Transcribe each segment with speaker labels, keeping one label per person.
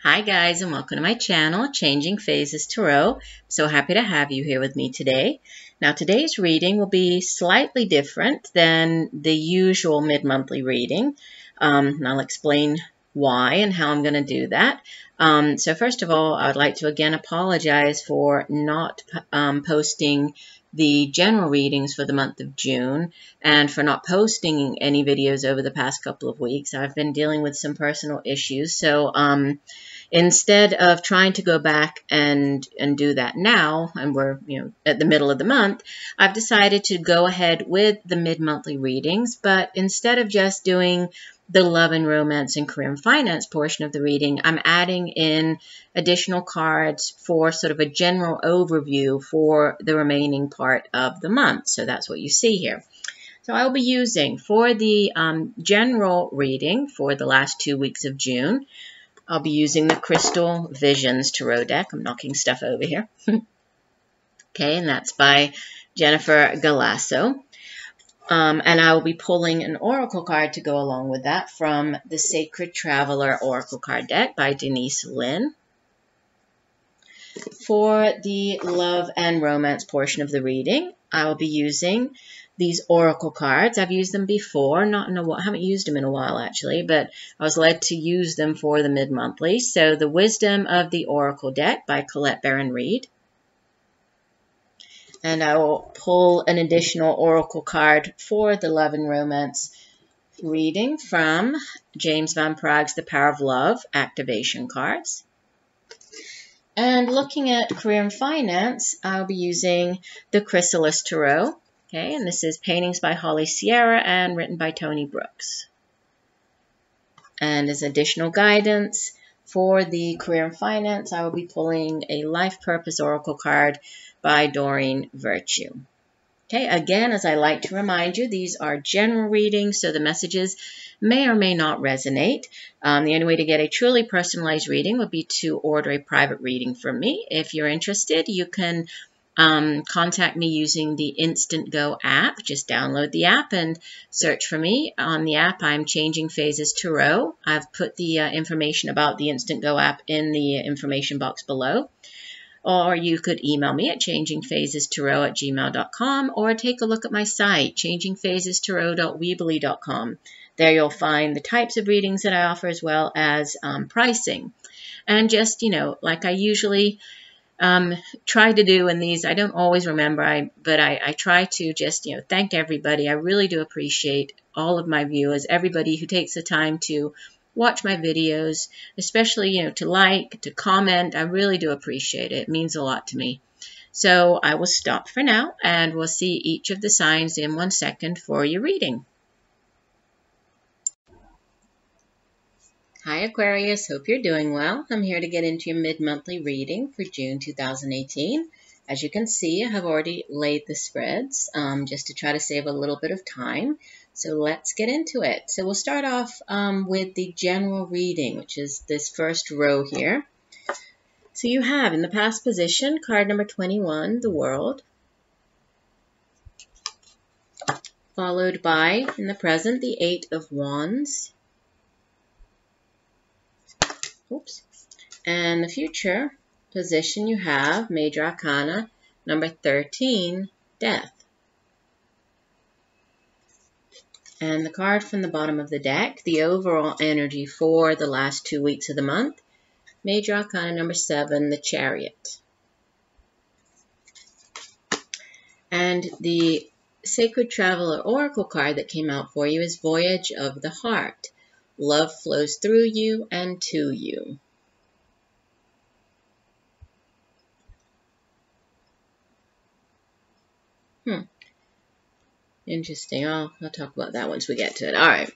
Speaker 1: Hi guys, and welcome to my channel, Changing Phases Tarot. So happy to have you here with me today. Now today's reading will be slightly different than the usual mid-monthly reading. And I'll explain why and how I'm going to do that. So first of all, I would like to again apologize for not posting the general readings for the month of June and for not posting any videos over the past couple of weeks. I've been dealing with some personal issues, so instead of trying to go back and do that now, and we're at the middle of the month, I've decided to go ahead with the mid-monthly readings, but instead of just doing the love and romance and career and finance portion of the reading, I'm adding in additional cards for sort of a general overview for the remaining part of the month. So that's what you see here. So I'll be using for the general reading for the last 2 weeks of June, I'll be using the Crystal Visions Tarot deck. I'm knocking stuff over here. Okay, and that's by Jennifer Galasso. And I will be pulling an oracle card to go along with that from the Sacred Traveler Oracle Card deck by Denise, Linn. For the love and romance portion of the reading, I will be using these oracle cards. I've used them before, not in a while. I haven't used them in a while actually, but I was led to use them for the mid-monthly. So the Wisdom of the Oracle deck by Colette Baron-Reid. And I will pull an additional oracle card for the love and romance reading from James Van Praag's The Power of Love activation cards. And looking at career and finance, I'll be using the Chrysalis Tarot. Okay, and this is Paintings by Holly Sierra and written by Tony Brooks. And as additional guidance for the career and finance, I will be pulling a Life Purpose Oracle card by Doreen Virtue. Okay, again, as I like to remind you, these are general readings, so the messages may or may not resonate. The only way to get a truly personalized reading would be to order a private reading from me. If you're interested, you can contact me using the INSTANTGO app. Just download the app and search for me. On the app, I'm Changing Phases Tarot. I've put the information about the INSTANTGO app in the information box below. Or you could email me at changingphasestarot@gmail.com or take a look at my site, changingphasestarot.weebly.com. There you'll find the types of readings that I offer as well as pricing. And just, like I usually try to do in these, I don't always remember, but I try to just, thank everybody. I really do appreciate all of my viewers, everybody who takes the time to watch my videos, especially, to like, to comment. I really do appreciate it. It means a lot to me. So I will stop for now, and we'll see each of the signs in 1 second for your reading. Hi Aquarius, hope you're doing well. I'm here to get into your mid-monthly reading for June 2018. As you can see, I have already laid the spreads just to try to save a little bit of time. So let's get into it. So we'll start off with the general reading, which is this first row here. So you have in the past position, card number 21, the World. Followed by, in the present, the 8 of Wands. Oops. And the future position you have, Major Arcana, number 13, Death. And the card from the bottom of the deck, the overall energy for the last 2 weeks of the month, Major Arcana number 7, the Chariot. And the Sacred Traveler Oracle card that came out for you is Voyage of the Heart. Love flows through you and to you. Interesting. I'll talk about that once we get to it. All right.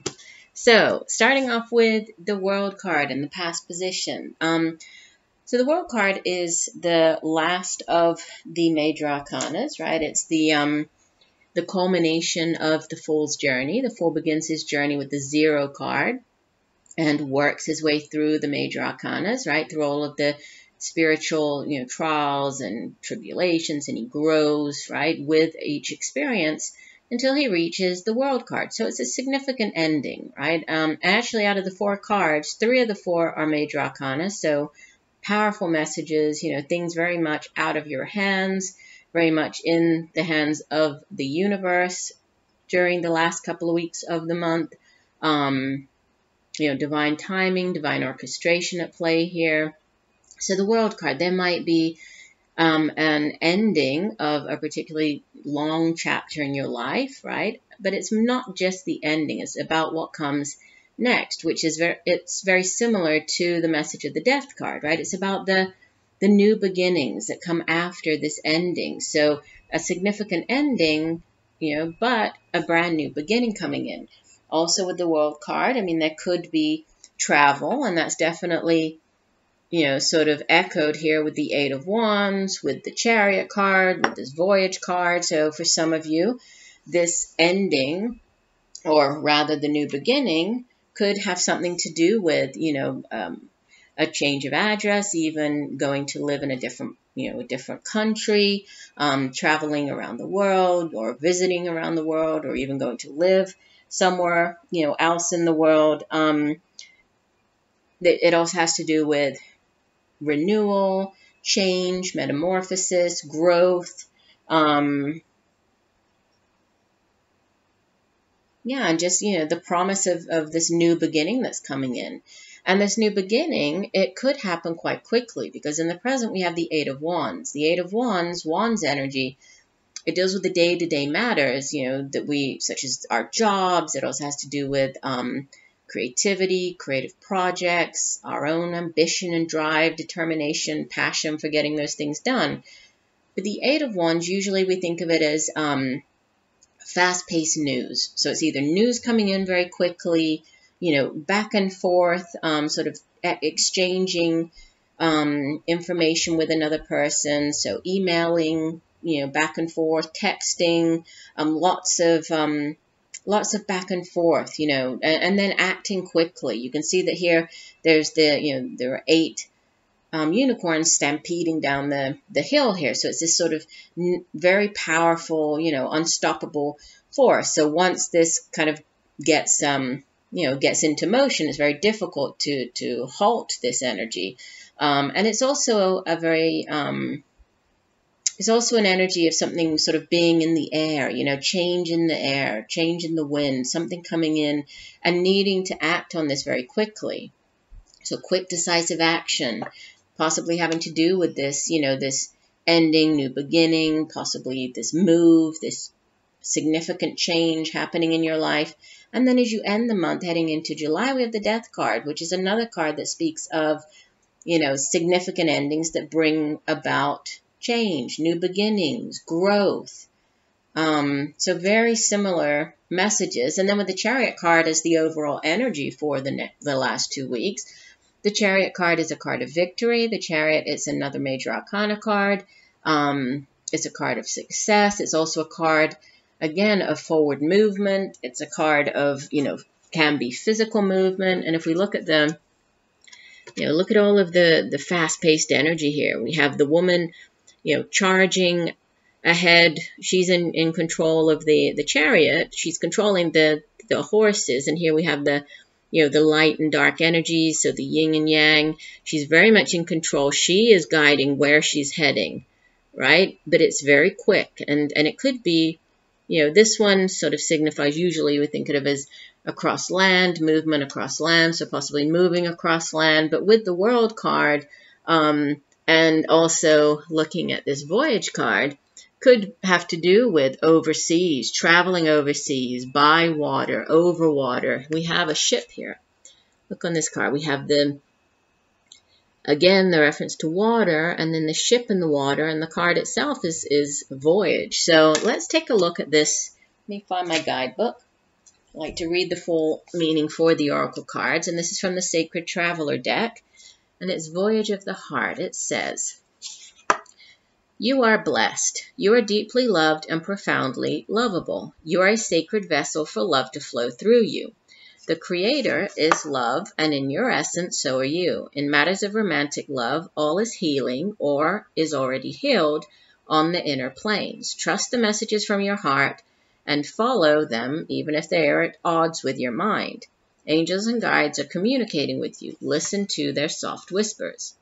Speaker 1: So, starting off with the World card in the past position. So the World card is the last of the major arcanas, right? It's the culmination of the Fool's journey. The Fool begins his journey with the 0 card and works his way through the major arcanas, right? Through all of the spiritual, trials and tribulations, and he grows, right, with each experience until he reaches the World card. So it's a significant ending, right? Actually, out of the 4 cards, 3 of the 4 are major arcana, so powerful messages, things very much out of your hands, very much in the hands of the universe during the last couple of weeks of the month. Divine timing, divine orchestration at play here. So the World card, there might be an ending of a particularly long chapter in your life, right? But it's not just the ending. It's about what comes next, which is very similar to the message of the Death card, right? It's about the new beginnings that come after this ending. So a significant ending, but a brand new beginning coming in. Also with the World card, there could be travel, and that's definitely sort of echoed here with the 8 of Wands, with the Chariot card, with this Voyage card. So for some of you, this ending, or rather the new beginning, could have something to do with, a change of address, even going to live in a different country, traveling around the world, or visiting around the world, or even going to live somewhere, else in the world. It also has to do with renewal, change, metamorphosis, growth. And just, the promise of this new beginning that's coming in. And this new beginning, it could happen quite quickly, because in the present we have the 8 of Wands. The 8 of Wands, Wands energy, it deals with the day-to-day matters, such as our jobs. It also has to do with creativity, creative projects, our own ambition and drive, determination, passion for getting those things done. But the 8 of Wands, usually we think of it as fast-paced news. So it's either news coming in very quickly, back and forth, sort of exchanging information with another person. So emailing, back and forth, texting, lots of back and forth, and then acting quickly. You can see that here there's there are 8 unicorns stampeding down the hill here. So it's this sort of very powerful, unstoppable force. So once this kind of gets into motion, it's very difficult to halt this energy. And it's also it's also an energy of something sort of being in the air, change in the air, change in the wind, something coming in and needing to act on this very quickly. So quick, decisive action, possibly having to do with this, this ending, new beginning, possibly this move, this significant change happening in your life. And then as you end the month heading into July, we have the Death card, which is another card that speaks of, significant endings that bring about change, new beginnings, growth. So very similar messages. And then with the Chariot card as the overall energy for the last 2 weeks, the Chariot card is a card of victory. The Chariot is another major arcana card. It's a card of success. It's also a card, again, of forward movement. It's a card of, can be physical movement. And if we look at look at all of the fast-paced energy here. We have the woman, charging ahead. She's in control of the chariot. She's controlling the horses. And here we have the light and dark energies, so the yin and yang. She's very much in control. She is guiding where she's heading, right? But it's very quick. And it could be, this one sort of signifies, usually we think of it as across land, movement across land, so possibly moving across land. But with the World card, and also looking at this Voyage card, could have to do with overseas, traveling overseas, by water, over water. We have a ship here. Look on this card. We have again, the reference to water, and then the ship in the water, and the card itself is voyage. So let's take a look at this. Let me find my guidebook. I like to read the full meaning for the Oracle cards, and this is from the Sacred Traveler deck, and it's Voyage of the Heart. It says, you are blessed. You are deeply loved and profoundly lovable. You are a sacred vessel for love to flow through you. The Creator is love, and in your essence, so are you. In matters of romantic love, all is healing or is already healed on the inner planes. Trust the messages from your heart and follow them even if they are at odds with your mind. Angels and guides are communicating with you. Listen to their soft whispers.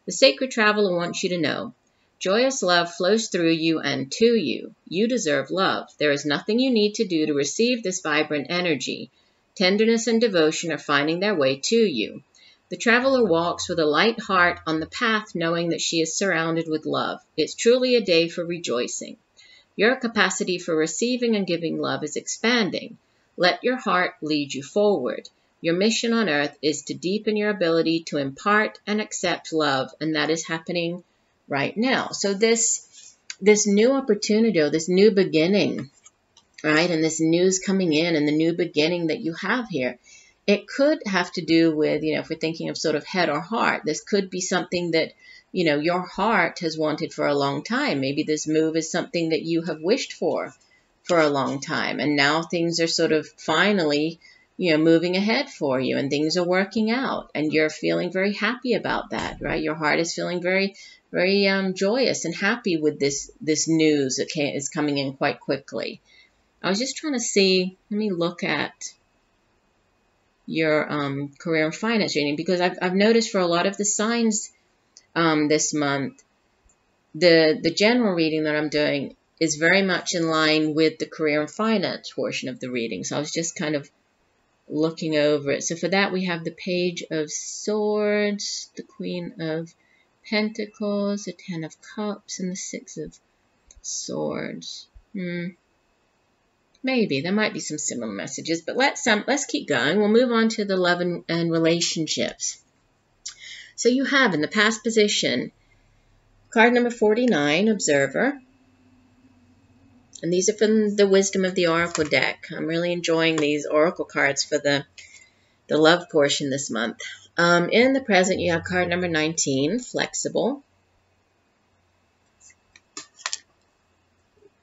Speaker 1: The sacred traveler wants you to know, joyous love flows through you and to you. You deserve love. There is nothing you need to do to receive this vibrant energy. Tenderness and devotion are finding their way to you. The traveler walks with a light heart on the path, knowing that she is surrounded with love. It's truly a day for rejoicing. Your capacity for receiving and giving love is expanding. Let your heart lead you forward. Your mission on earth is to deepen your ability to impart and accept love, and that is happening right now. So this new opportunity, or this new beginning, right, and this news coming in and the new beginning that you have here, it could have to do with, if we're thinking of sort of head or heart, this could be something that, your heart has wanted for a long time. Maybe this move is something that you have wished for a long time. And now things are sort of finally, moving ahead for you, and things are working out, and you're feeling very happy about that, right? Your heart is feeling very, very joyous and happy with this news that is coming in quite quickly. I was just trying to see, let me look at your career and finance reading, because I've noticed for a lot of the signs this month, the general reading that I'm doing is very much in line with the career and finance portion of the reading. So I was just kind of looking over it. So for that, we have the Page of Swords, the Queen of Pentacles, the Ten of Cups, and the Six of Swords. Maybe there might be some similar messages, but let's keep going. We'll move on to the love and relationships. So you have in the past position card number 49, Observer. And these are from the Wisdom of the Oracle deck. I'm really enjoying these Oracle cards for the love portion this month. In the present, you have card number 19, Flexible.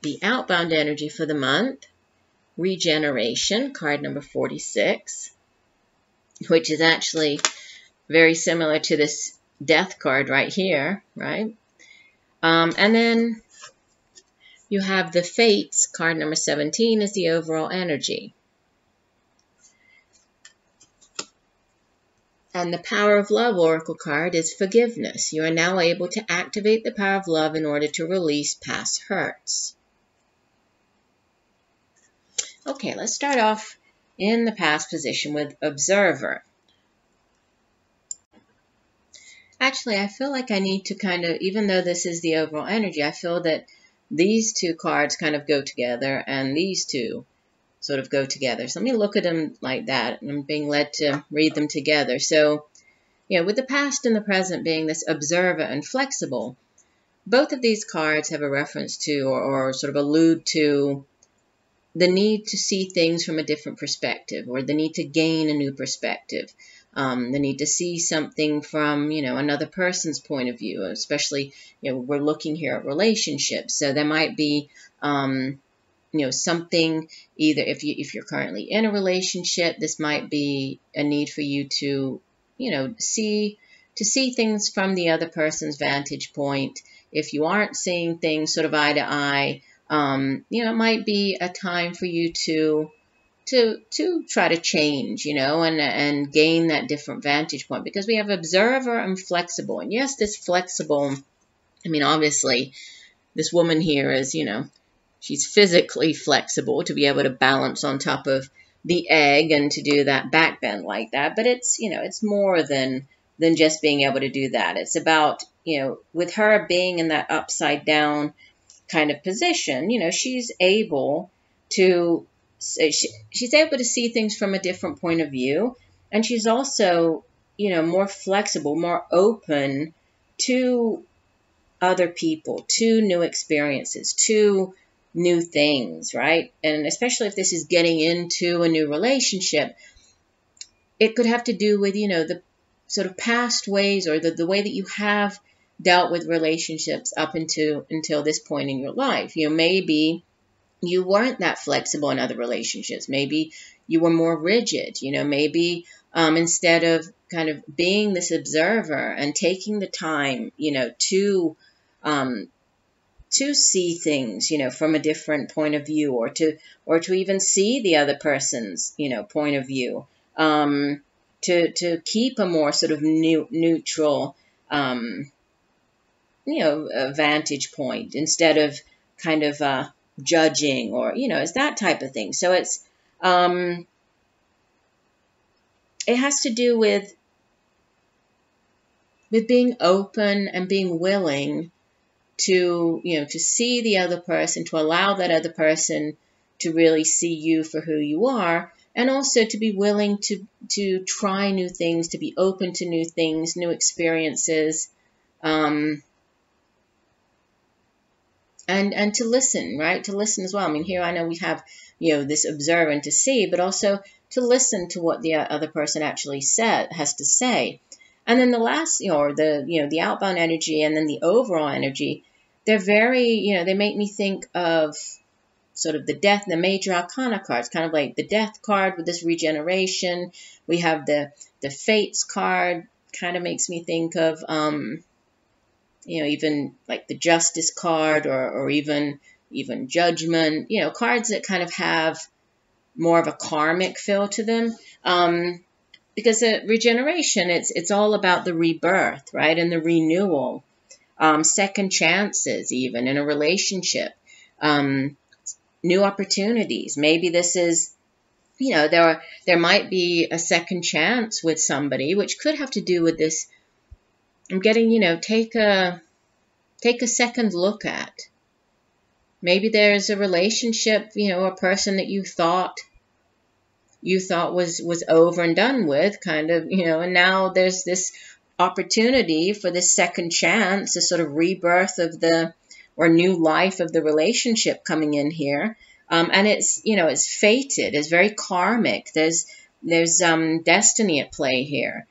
Speaker 1: The outbound energy for the month, Regeneration, card number 46, which is actually very similar to this Death card right here, right? And then you have the Fates, card number 17 is the overall energy. And the Power of Love Oracle card is Forgiveness. You are now able to activate the power of love in order to release past hurts. Okay, let's start off in the past position with Observer. Actually, I feel like I need to kind of, even though this is the overall energy, I feel that these two cards kind of go together and these two sort of go together. So let me look at them like that. And I'm being led to read them together. So, with the past and the present being this Observer and Flexible, both of these cards have a reference to or sort of allude to the need to see things from a different perspective, or the need to gain a new perspective. The need to see something from, another person's point of view, especially, we're looking here at relationships. So there might be, something, either if you're currently in a relationship, this might be a need for you to, see things from the other person's vantage point. If you aren't seeing things sort of eye to eye, it might be a time for you to try to change, and gain that different vantage point, because we have Observer and Flexible. And yes, this Flexible, obviously this woman here is, she's physically flexible to be able to balance on top of the egg and to do that back bend like that. But it's, it's more than just being able to do that. It's about, with her being in that upside down kind of position, she's able to see things from a different point of view, and she's also, more flexible, more open to other people, to new experiences, to new things, right? And especially if this is getting into a new relationship, it could have to do with, the sort of past ways, or the way that you have dealt with relationships up until this point in your life. Maybe you weren't that flexible in other relationships. Maybe you were more rigid. Maybe instead of kind of being this observer and taking the time, to see things, from a different point of view, or to even see the other person's, point of view, to keep a more sort of neutral, vantage point instead of kind of judging, or, it's that type of thing. So it has to do with being open and being willing to, to see the other person, to allow that other person to really see you for who you are, and also to be willing to try new things, to be open to new things, new experiences, and to listen, right? To listen as well. I mean, here I know we have, this observe and to see, but also to listen to what the other person actually has to say. And then the last, the outbound energy and then the overall energy, they're very, they make me think of sort of the death, the major arcana cards, kind of like the death card with this regeneration. We have the fates card, kind of makes me think of, even like the justice card, or even judgment, cards that kind of have more of a karmic feel to them. Because regeneration, it's all about the rebirth, right? And the renewal, second chances, even in a relationship, new opportunities. Maybe this is, there might be a second chance with somebody, which could have to do with this. I'm getting, take a second look at. Maybe there's a relationship, a person that you thought was over and done with, kind of, and now there's this opportunity for this second chance, a sort of rebirth of or new life of the relationship coming in here. And it's, it's fated, it's very karmic. There's destiny at play here.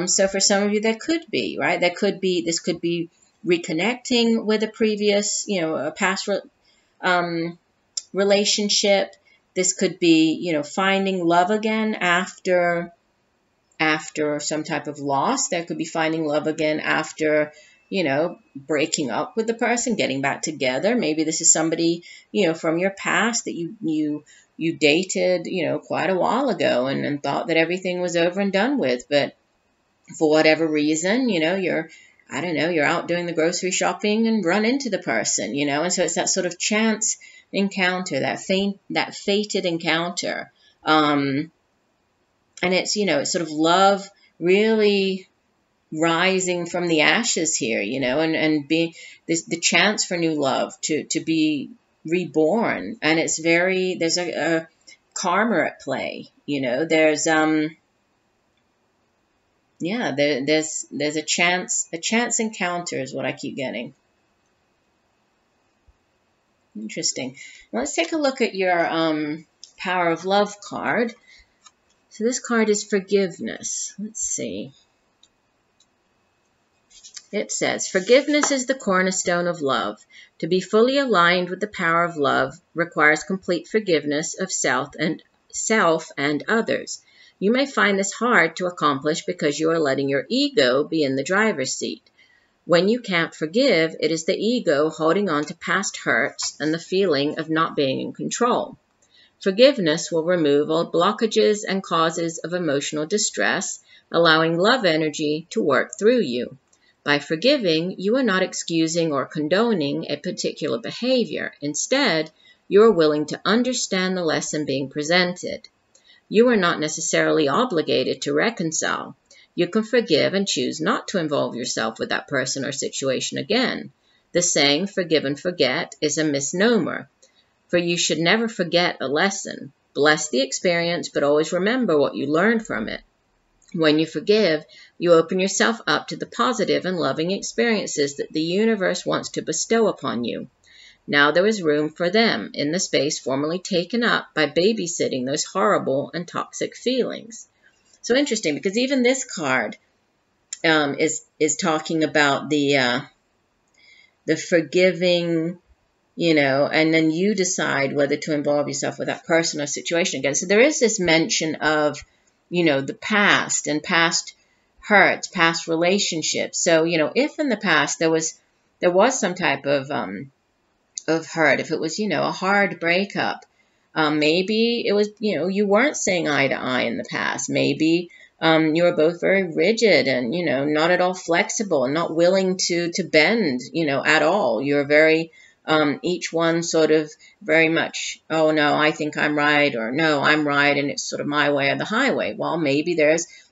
Speaker 1: So for some of you, there could be, right? This could be reconnecting with a previous, a past relationship. This could be, finding love again after some type of loss. There could be finding love again after, breaking up with the person, getting back together. Maybe this is somebody, from your past that you dated, quite a while ago, and thought that everything was over and done with. But for whatever reason, you're out doing the grocery shopping and run into the person, and so it's that sort of chance encounter, that fated encounter. And it's, it's sort of love really rising from the ashes here, and be the chance for new love to be reborn. And it's there's a karma at play, there's there's a chance encounter is what I keep getting. Interesting. Well, let's take a look at your Power of Love card. So this card is forgiveness. Let's see. It says, forgiveness is the cornerstone of love. To be fully aligned with the power of love requires complete forgiveness of self and others. You may find this hard to accomplish because you are letting your ego be in the driver's seat. When you can't forgive, it is the ego holding on to past hurts and the feeling of not being in control. Forgiveness will remove all blockages and causes of emotional distress, allowing love energy to work through you. By forgiving, you are not excusing or condoning a particular behavior. Instead, you are willing to understand the lesson being presented. You are not necessarily obligated to reconcile. You can forgive and choose not to involve yourself with that person or situation again. The saying, forgive and forget, is a misnomer, for you should never forget a lesson. Bless the experience, but always remember what you learned from it. When you forgive, you open yourself up to the positive and loving experiences that the universe wants to bestow upon you. Now there is room for them in the space formerly taken up by babysitting those horrible and toxic feelings. So interesting, because even this card is talking about the forgiving, and then you decide whether to involve yourself with that person or situation again. So there is this mention of, the past and past hurts, past relationships. So, if in the past there was some type of of hurt, if it was, a hard breakup, maybe it was, you weren't seeing eye to eye in the past. Maybe you were both very rigid and, not at all flexible and not willing to bend, at all. You're very, each one sort of very much, oh, no, I think I'm right, or no, I'm right, and it's sort of my way or the highway. Well, maybe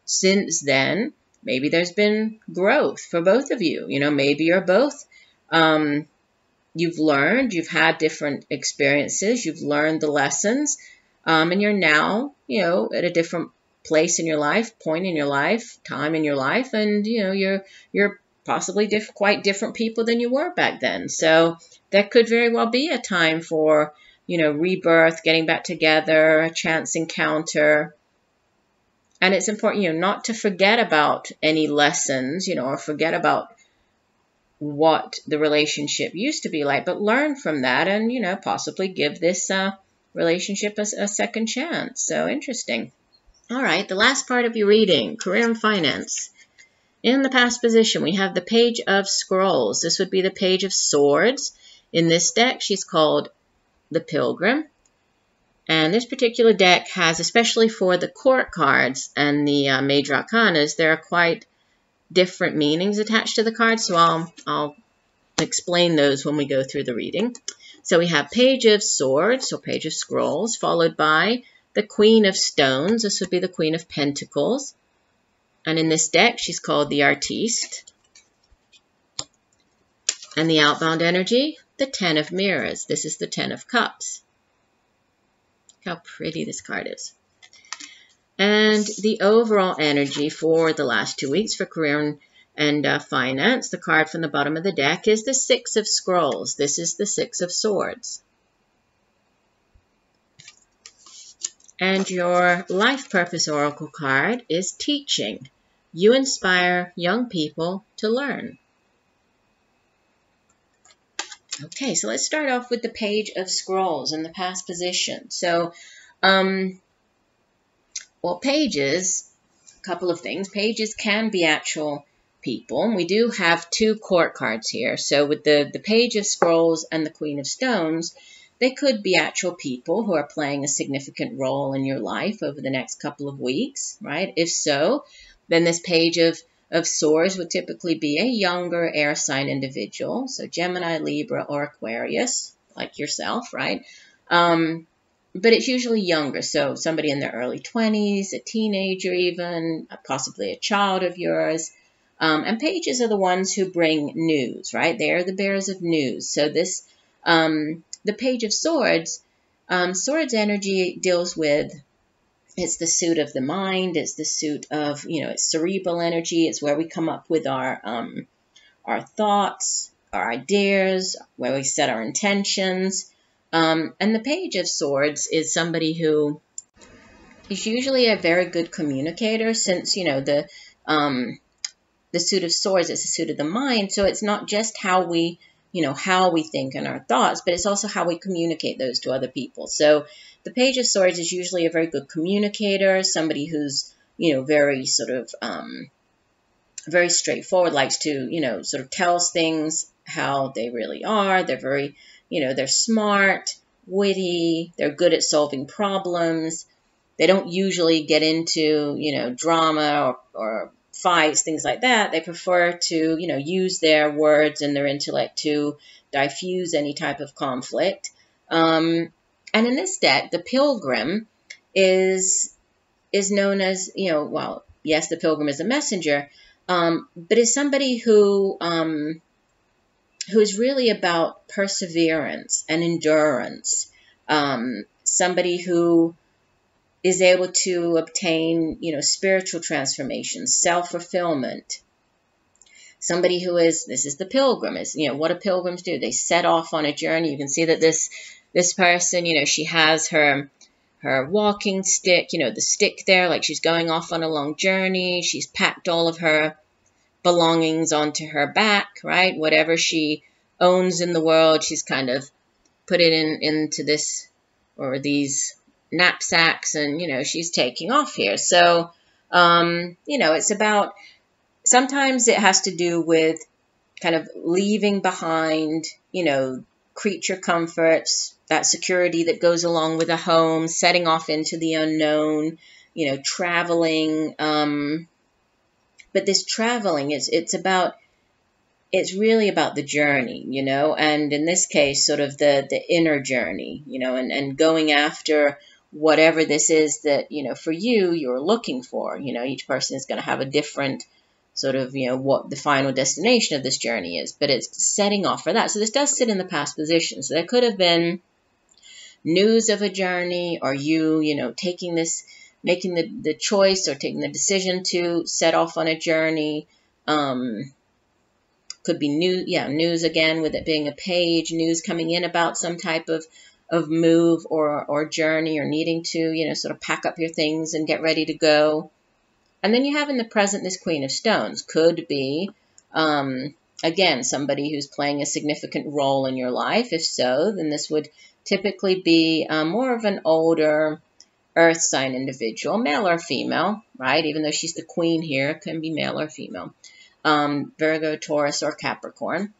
Speaker 1: since then, maybe there's been growth for both of you. Maybe you're both, you've learned, you've had different experiences, you've learned the lessons, and you're now, at a different place in your life, point in your life, time in your life, and, you're possibly quite different people than you were back then. So that could very well be a time for, rebirth, getting back together, a chance encounter. And it's important, not to forget about any lessons, or forget about what the relationship used to be like, but learn from that and, possibly give this relationship a second chance. So interesting. All right, the last part of your reading, career and finance. In the past position, we have the Page of Scrolls. This would be the Page of Swords. In this deck, she's called the Pilgrim. And this particular deck has, especially for the court cards and the major arcanas, there are quite different meanings attached to the cards, so I'll explain those when we go through the reading. So we have Page of Swords, or Page of Scrolls, followed by the Queen of Stones. This would be the Queen of Pentacles. And in this deck, she's called the Artiste. And the outbound energy, the Ten of Mirrors. This is the Ten of Cups. Look how pretty this card is. And the overall energy for the last 2 weeks for career and finance, the card from the bottom of the deck is the Six of Scrolls. This is the Six of Swords. And your life purpose oracle card is Teaching. You inspire young people to learn. Okay, so let's start off with the Page of Scrolls in the past position. So, well, pages, a couple of things. Pages can be actual people. And we do have 2 court cards here. So with the Page of Scrolls and the Queen of Stones, they could be actual people who are playing a significant role in your life over the next couple of weeks, right? If so, then this Page of Swords would typically be a younger air sign individual. So Gemini, Libra, or Aquarius, like yourself, right? But it's usually younger, so somebody in their early 20s, a teenager even, possibly a child of yours. And pages are the ones who bring news, right? They are the bearers of news. So this, the Page of Swords, Swords energy deals with, it's the suit of the mind, it's the suit of, it's cerebral energy, it's where we come up with our thoughts, our ideas, where we set our intentions. And the Page of Swords is somebody who is usually a very good communicator, since, the suit of Swords is the suit of the mind. So it's not just how we think and our thoughts, but it's also how we communicate those to other people. So the Page of Swords is usually a very good communicator, somebody who's, very sort of, very straightforward, likes to, sort of tells things how they really are. They're very, they're smart, witty, they're good at solving problems. They don't usually get into, drama or fights, things like that. They prefer to, use their words and their intellect to diffuse any type of conflict. And in this deck, the Pilgrim is known as, well, yes, the Pilgrim is a messenger, but is somebody who is really about perseverance and endurance. Somebody who is able to obtain, spiritual transformation, self-fulfillment. Somebody who is, this is the Pilgrim, is, what do pilgrims do? They set off on a journey. You can see that this person, she has her walking stick, the stick there, like she's going off on a long journey. She's packed all of her belongings onto her back, right? Whatever she owns in the world, she's kind of put it into this or these knapsacks, and, she's taking off here. So, it's about, sometimes it has to do with kind of leaving behind, creature comforts, that security that goes along with a home, setting off into the unknown, you know, traveling. But this traveling, it's really about the journey, you know, and in this case, sort of the inner journey, you know, and going after whatever this is that, you know, for you, you're looking for. You know, each person is going to have a different sort of, you know, what the final destination of this journey is, but it's setting off for that. So this does sit in the past position. So there could have been news of a journey, or you know, taking this, making the choice or taking the decision to set off on a journey. Could be news again, with it being a page, news coming in about some type of move or journey, or needing to, you know, sort of pack up your things and get ready to go. And then you have in the present this Queen of Stones. Could be, again, somebody who's playing a significant role in your life. If so, then this would typically be more of an older earth sign individual, male or female, right? Even though she's the queen here, it can be male or female. Virgo, Taurus, or Capricorn.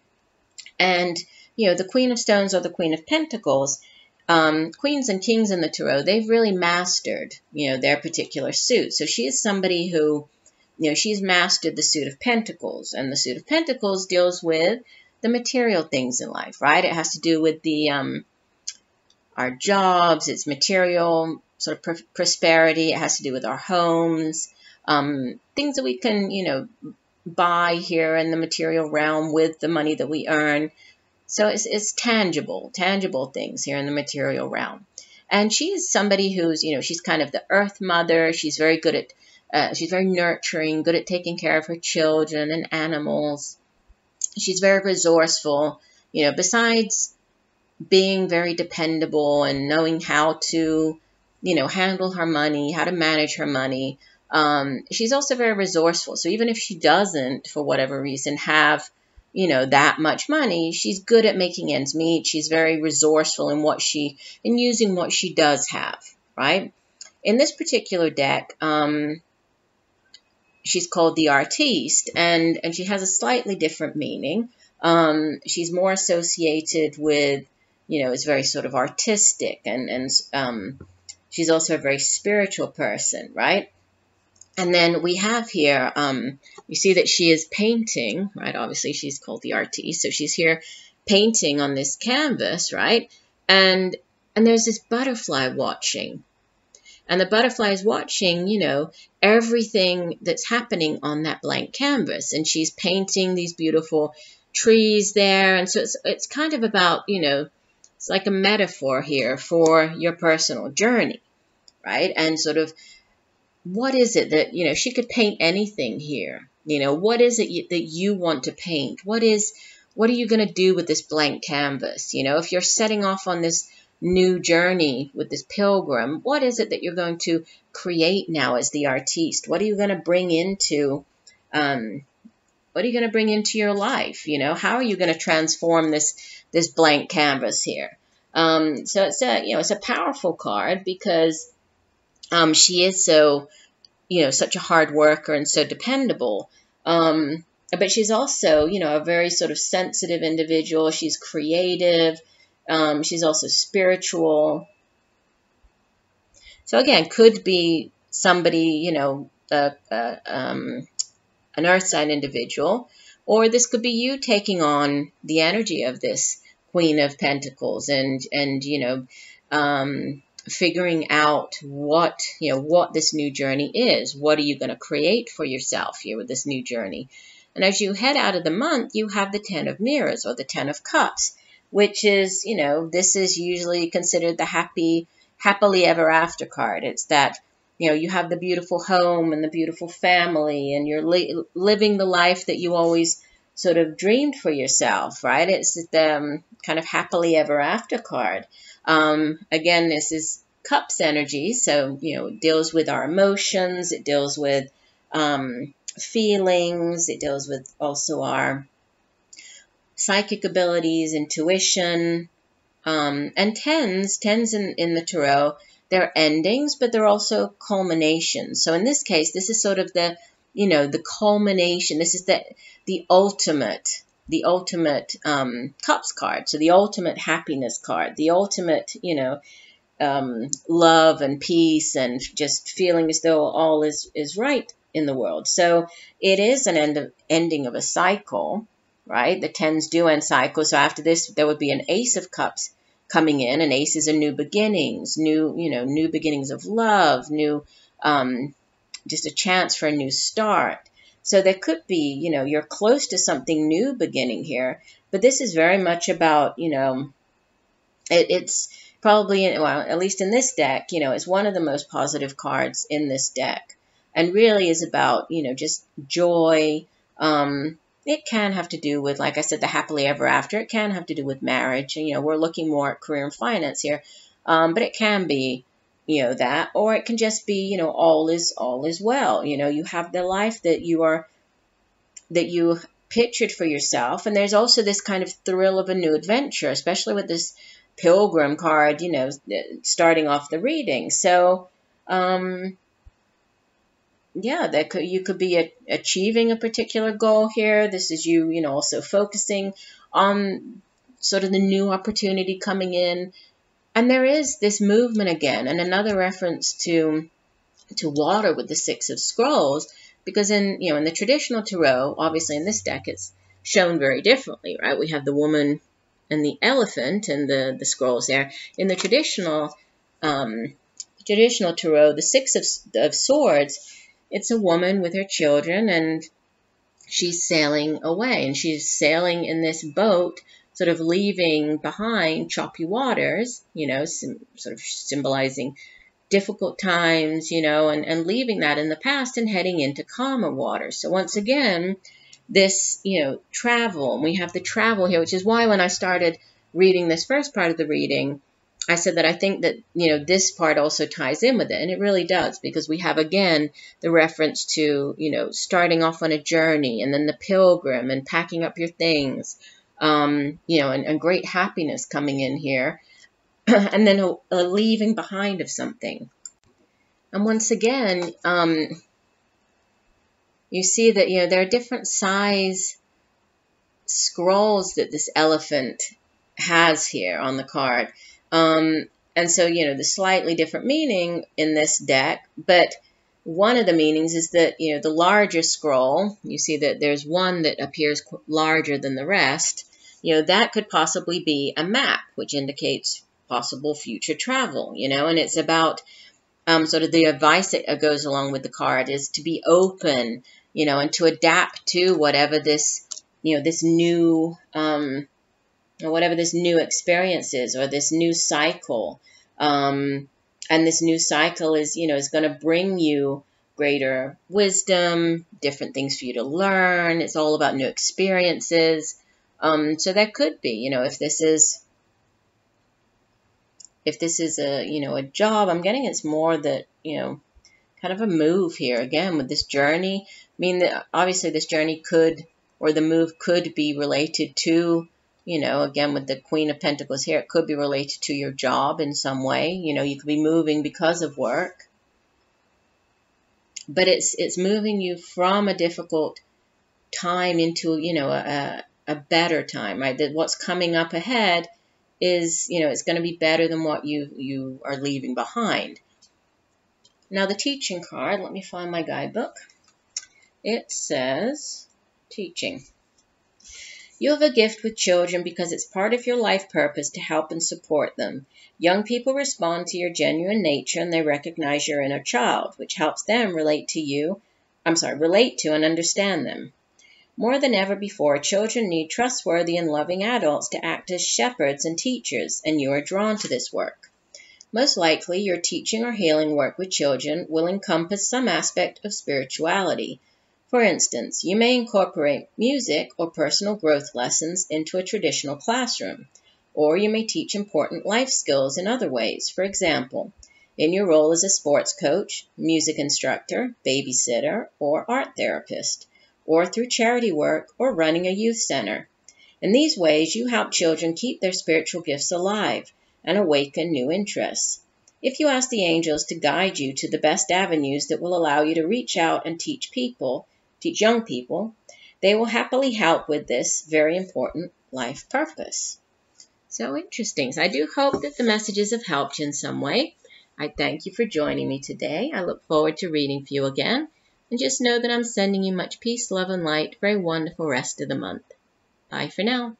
Speaker 1: And, you know, the Queen of Stones or the Queen of Pentacles, queens and kings in the tarot, they've really mastered, you know, their particular suit. So she is somebody who, you know, she's mastered the suit of Pentacles. And the suit of Pentacles deals with the material things in life, right? It has to do with the our jobs, it's material sort of prosperity. It has to do with our homes, things that we can, you know, buy here in the material realm with the money that we earn. So it's tangible things here in the material realm. And she is somebody who's, you know, she's kind of the earth mother. She's very good at, she's very nurturing, good at taking care of her children and animals. She's very resourceful, you know, besides being very dependable and knowing how to, you know, handle her money, how to manage her money. She's also very resourceful. So even if she doesn't, for whatever reason, have, you know, that much money, she's good at making ends meet. She's very resourceful in using what she does have, right? In this particular deck, she's called the Artiste, and she has a slightly different meaning. She's more associated with, you know, is very sort of artistic, and she's also a very spiritual person, right? And then we have here, you see that she is painting, right? Obviously, she's called the Artiste, so she's here painting on this canvas, right? And there's this butterfly watching. And the butterfly is watching, you know, everything that's happening on that blank canvas. And she's painting these beautiful trees there. And so it's kind of about, you know, it's like a metaphor here for your personal journey, right? And sort of, what is it that, you know, she could paint anything here. You know, what is it that you want to paint? What are you going to do with this blank canvas? You know, if you're setting off on this new journey with this pilgrim, what is it that you're going to create now as the Artiste? What are you going to bring into, your life? You know, how are you going to transform this blank canvas here? So it's a, you know, it's a powerful card because she is so, you know, such a hard worker and so dependable. But she's also, you know, a very sort of sensitive individual. She's creative. She's also spiritual. So again, could be somebody, you know, an earth sign individual, or this could be you taking on the energy of this Queen of Pentacles and you know, figuring out what this new journey is. What are you going to create for yourself here with this new journey? And as you head out of the month, you have the 10 of Mirrors or the 10 of Cups, which is, you know, this is usually considered the happily ever after card. It's that, you know, you have the beautiful home and the beautiful family, and you're living the life that you always sort of dreamed for yourself, right? It's the kind of happily ever after card. Again, this is Cups energy, so, you know, it deals with our emotions, it deals with feelings, it deals with also our psychic abilities, intuition, and tens in the tarot, they're endings, but they're also culminations. So in this case, this is sort of the, you know, the culmination. This is the ultimate, the ultimate cups card, so the ultimate happiness card, the ultimate, love and peace and just feeling as though all is right in the world. So it is an ending of a cycle, right? The tens do end cycles. So after this, there would be an Ace of Cups coming in, and aces are new beginnings, new beginnings of love, new, just a chance for a new start. So there could be, you're close to something new beginning here, but this is very much about, it's probably, well, at least in this deck, it's one of the most positive cards in this deck, and really is about, just joy. It can have to do with, like I said, the happily ever after. It can have to do with marriage. And, we're looking more at career and finance here, but it can be, that, or it can just be, all is well. You have the life that you pictured for yourself, and there's also this kind of thrill of a new adventure, especially with this Pilgrim card, starting off the reading. So, yeah, you could be achieving a particular goal here. This is you, also focusing on sort of the new opportunity coming in. And there is this movement again, and another reference to water with the Six of Scrolls, because in the traditional tarot, obviously in this deck, it's shown very differently, right? We have the woman and the elephant and the scrolls there. In the traditional tarot, the Six of Swords, it's a woman with her children, and she's sailing away, and she's sailing in this boat, sort of leaving behind choppy waters, sort of symbolizing difficult times, and leaving that in the past and heading into calmer waters. So once again, this, travel, and we have the travel here, which is why when I started reading this first part of the reading, I said that I think that, this part also ties in with it, and it really does, because we have, again, the reference to, starting off on a journey, and then the pilgrim, and packing up your things, and great happiness coming in here, and then a leaving behind of something. And once again, you see that, there are different size scrolls that this elephant has here on the card. And so, the slightly different meaning in this deck, but one of the meanings is that, the larger scroll, you see that there's one that appears larger than the rest, that could possibly be a map, which indicates possible future travel, and it's about sort of the advice that goes along with the card is to be open, and to adapt to whatever this, this new, whatever this new experience is, or this new cycle. And this new cycle is, is going to bring you greater wisdom, different things for you to learn. It's all about new experiences. So that could be, if this is a, a job, I'm getting it's more that, kind of a move here again with this journey. I mean, obviously this journey could, or the move could be related to, again, with the Queen of Pentacles here, it could be related to your job in some way. You could be moving because of work. But it's moving you from a difficult time into, a better time, right? That what's coming up ahead is, it's going to be better than what you are leaving behind. Now the teaching card, let me find my guidebook. It says, teaching. You have a gift with children because it's part of your life purpose to help and support them. Young people respond to your genuine nature, and they recognize your inner child, which helps them relate to and understand them. More than ever before, children need trustworthy and loving adults to act as shepherds and teachers, and you are drawn to this work. Most likely, your teaching or healing work with children will encompass some aspect of spirituality. For instance, you may incorporate music or personal growth lessons into a traditional classroom, or you may teach important life skills in other ways. For example, in your role as a sports coach, music instructor, babysitter, or art therapist, or through charity work or running a youth center. In these ways, you help children keep their spiritual gifts alive and awaken new interests. If you ask the angels to guide you to the best avenues that will allow you to reach out and teach young people, they will happily help with this very important life purpose. So interesting. So I do hope that the messages have helped you in some way. I thank you for joining me today. I look forward to reading for you again. And just know that I'm sending you much peace, love, and light for a wonderful rest of the month. Bye for now.